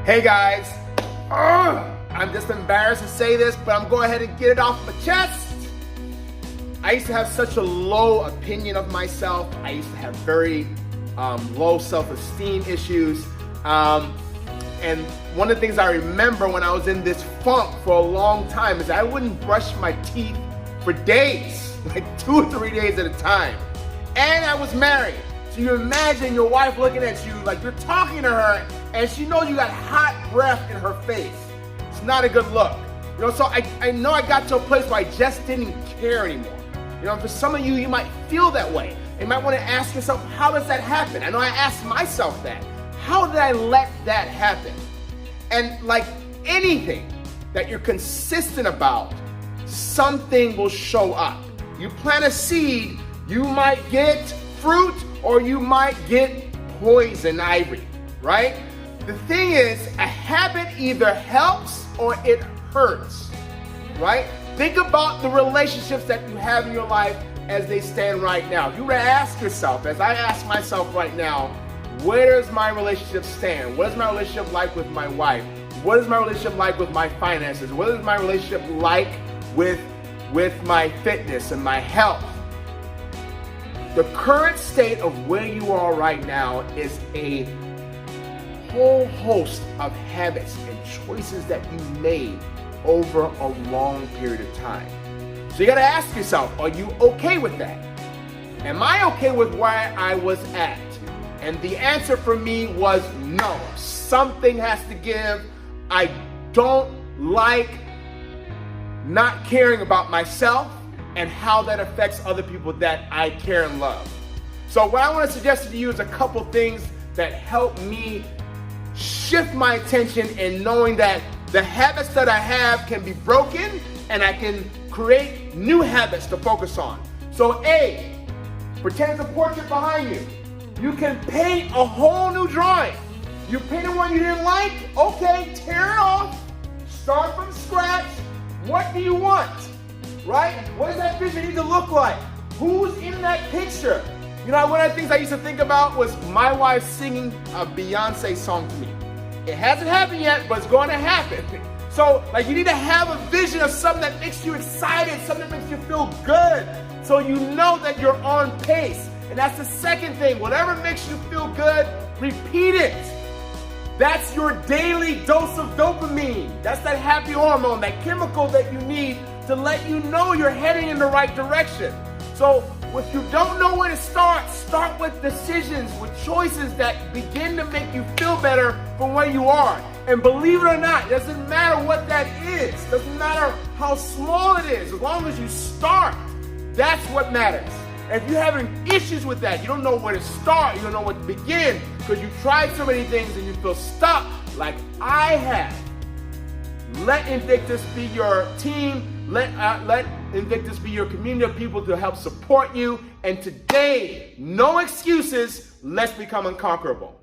Hey guys, I'm just embarrassed to say this, but I'm going ahead and get it off my chest. I used to have such a low opinion of myself. I used to have very low self-esteem issues. And one of the things I remember when I was in this funk for a long time is I wouldn't brush my teeth for days, like 2 or 3 days at a time. And I was married. So you imagine your wife looking at you like you're talking to her and she knows you got hot breath in her face. It's not a good look. So I know I got to a place where I just didn't care anymore. For some of you, you might feel that way. You might want to ask yourself, how does that happen? I know I asked myself that. How did I let that happen? And like anything that you're consistent about, something will show up. You plant a seed, you might get fruit or you might get poison ivy, right? The thing is, a habit either helps or it hurts, right? Think about the relationships that you have in your life as they stand right now. You would ask yourself, as I ask myself right now, where does my relationship stand? What is my relationship like with my wife? What is my relationship like with my finances? What is my relationship like with my fitness and my health? The current state of where you are right now is a whole host of habits and choices that you made over a long period of time. So you gotta ask yourself, are you okay with that? Am I okay with where I was at? And the answer for me was no. Something has to give. I don't like not caring about myself and how that affects other people that I care and love. So what I want to suggest to you is a couple things that help me shift my attention in knowing that the habits that I have can be broken and I can create new habits to focus on. So A, pretend there's a portrait behind you. You can paint a whole new drawing. You painted one you didn't like? Okay, tear it off. Start from scratch. What do you want? Right? What does that vision need to look like? Who's in that picture? One of the things I used to think about was my wife singing a Beyonce song to me. It hasn't happened yet, but it's going to happen. So, you need to have a vision of something that makes you excited, something that makes you feel good, so you know that you're on pace. And that's the second thing. Whatever makes you feel good, repeat it. That's your daily dose of dopamine. That's that happy hormone, that chemical that you need to let you know you're heading in the right direction. So if you don't know where to start with decisions, with choices that begin to make you feel better from where you are. And believe it or not, it doesn't matter what that is. It doesn't matter how small it is. As long as you start, that's what matters. If you're having issues with that, you don't know where to start, you don't know where to begin, because you tried so many things and you feel stuck like I have. Let Invictus be your team. Let Invictus be your community of people to help support you. And today, no excuses. Let's become unconquerable.